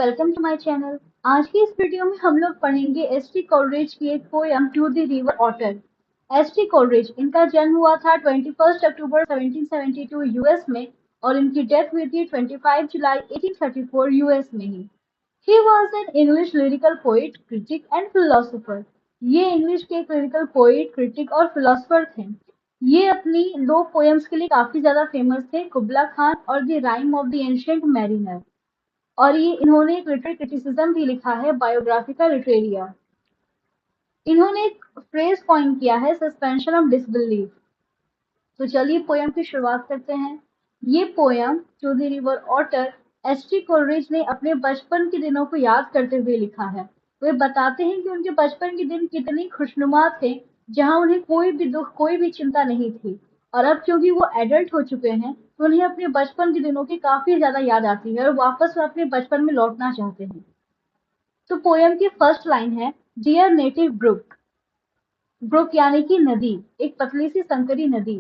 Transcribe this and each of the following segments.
Welcome to my channel. आज की इस वीडियो में हम लोग पढ़ेंगे एस.टी. कोलरिज की एक poem to the river Otter. S T. Coleridge, इनका जन्म हुआ था 21 अक्टूबर 1772 यूएस में और इनकी डेथ हुई थी 25 जुलाई 1834 यूएस में ही। He was an English lyrical poet, critic and philosopher। ये इंग्लिश के एक लिरिकल पोइट, क्रिटिक और फिलोसफर थे। ये अपनी दो पोएम्स के लिए काफी ज्यादा फेमस थे, कुबला खान और the rhyme of the ancient mariner. और ये इन्होंने एक लिटरेरी क्रिटिसिज्म भी लिखा है, बायोग्राफिका लिटरेरिया। इन्होंने एक फ्रेज कॉइन किया है, सस्पेंशन ऑफ डिसबिलीफ। तो चलिए पोयम की शुरुआत करते हैं। ये poem to the river Otter S T. Coleridge ने अपने बचपन के दिनों को याद करते हुए लिखा है। वे बताते हैं कि उनके बचपन के दिन कितने खुशनुमा थे, जहां उन्हें कोई भी दुख, कोई भी चिंता नहीं थी। और अब क्योंकि वो एडल्ट हो चुके हैं, तो उन्हें अपने बचपन के दिनों की काफी ज्यादा याद आती है और वापस वो अपने बचपन में लौटना चाहते हैं। तो पोयम की फर्स्ट लाइन है, डियर नेटिव ब्रुक। ब्रुक यानी कि नदी, एक पतली सी संकरी नदी।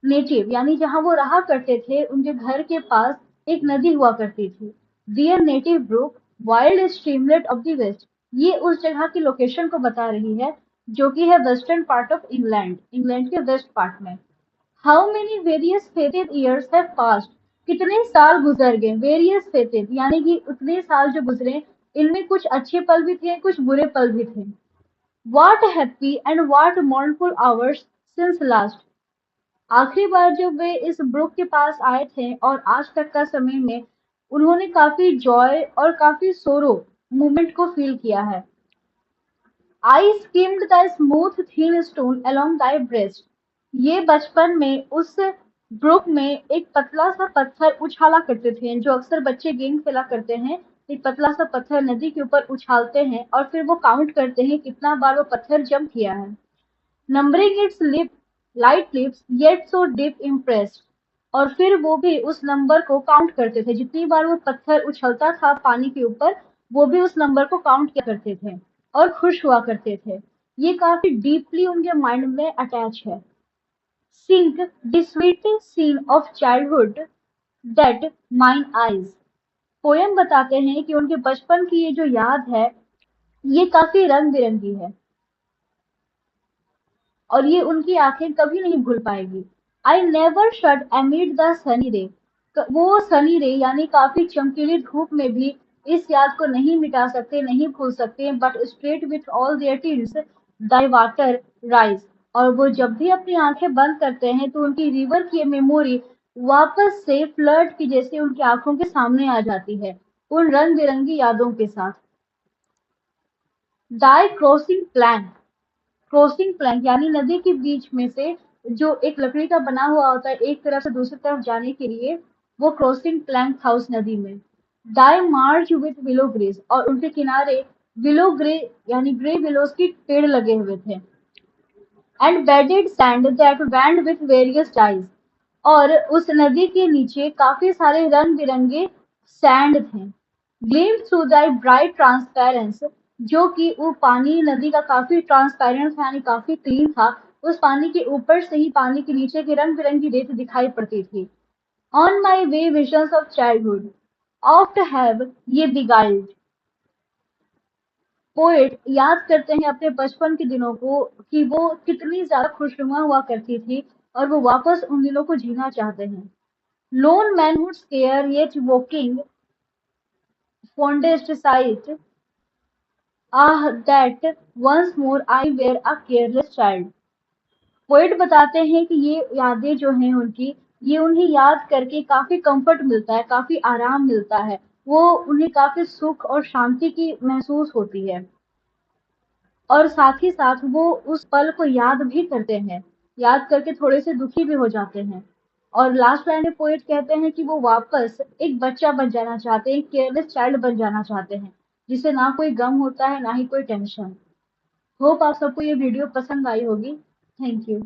नेटिव यानी जहां वो रहा करते थे, उनके घर के पास एक नदी हुआ करती थी। Dear native brook, wild streamlet of the west. ये उस जगह की लोकेशन को बता रही है जो कि है western part of England, England के वेस्ट पार्ट में। How many various फेटेड years have passed. कितने साल गुजर गए। वेरियस फेटेड यानी कि उतने साल जो गुजरे, इनमें कुछ अच्छे पल भी थे, कुछ बुरे पल भी थे। What happy and what मॉर्नफुल hours since last. आखिरी बार जब वे इस ब्रुक के पास आए थे और आज तक का समय में उन्होंने काफी जॉय और काफी सोरो मूवमेंट को फील किया है। I skimmed the smooth thin stone along thy breast. ये बचपन में उस ब्रुक में एक पतला सा पत्थर उछाला करते थे, जो अक्सर बच्चे गेम खेला करते हैं। एक पतला सा पत्थर नदी के ऊपर उछालते हैं और फिर वो काउंट करते हैं कितना बार वो पत्थर जंप किया है। Numbering it's lip light lips yet so deep impressed. और फिर वो भी उस नंबर को काउंट करते थे, जितनी बार वो पत्थर उछलता था पानी के ऊपर, वो भी उस नंबर को काउंट किया करते थे और खुश हुआ करते थे। ये काफी डीपली उनके माइंड में अटैच है। Sink the sweet scene of childhood that mine eyes. Poem बताते हैं कि उनके बचपन की ये जो याद है, ये काफी रंग बिरंगी है और ये उनकी आंखें कभी नहीं भूल पाएगी। I never shut एमिड the Sunny रे। वो सनी रे यानी काफी चमकीली धूप में भी इस याद को नहीं मिटा सकते, नहीं भूल सकते। But straight with all their tears thy water rise. और वो जब भी अपनी आंखें बंद करते हैं तो उनकी रिवर की मेमोरी वापस से फ्लड की जैसे उनकी आंखों के सामने आ जाती है, उन रंग बिरंगी यादों के साथ। दाई क्रॉसिंग प्लैंक। क्रॉसिंग प्लैंक यानी नदी के बीच में से जो एक लकड़ी का बना हुआ होता है एक तरफ से दूसरी तरफ जाने के लिए, वो क्रॉसिंग प्लैंक था उस नदी में। Thy marge with willow grace. और उनके किनारे विलो ग्रे यानी ग्रे विलोस की पेड़ लगे हुए थे। And bedded sand that veined with various dyes. और उस नदी के नीचे काफी सारे रंग बिरंगे सैंड थे। Gleam through the bright transparence. जो कि वो पानी नदी का काफी ट्रांसपेरेंट था, यानी काफी क्लीन था। उस पानी के ऊपर से ही पानी के नीचे की रंग बिरंगी रेत दिखाई पड़ती थी। On my way visions of childhood oft have ये बिगाइल्ड। पोएट याद करते हैं अपने बचपन के दिनों को कि वो कितनी ज्यादा खुशनुमा हुआ करती थी और वो वापस उन दिनों को जीना चाहते हैं। Loan manhood square yet walking fondest sight, ah that once more I were a careless child। Poet बताते हैं कि ये यादें जो हैं उनकी, ये उन्हें याद करके काफी कंफर्ट मिलता है, काफी आराम मिलता है। वो उन्हें काफी सुख और शांति की महसूस होती है और साथ ही साथ वो उस पल को याद भी करते हैं, याद करके थोड़े से दुखी भी हो जाते हैं। और लास्ट लाइन में पोएट कहते हैं कि वो वापस एक बच्चा बन जाना चाहते हैं, एक केयरलेस चाइल्ड बन जाना चाहते हैं, जिसे ना कोई गम होता है ना ही कोई टेंशन। होप आप सबको ये वीडियो पसंद आई होगी। Thank you.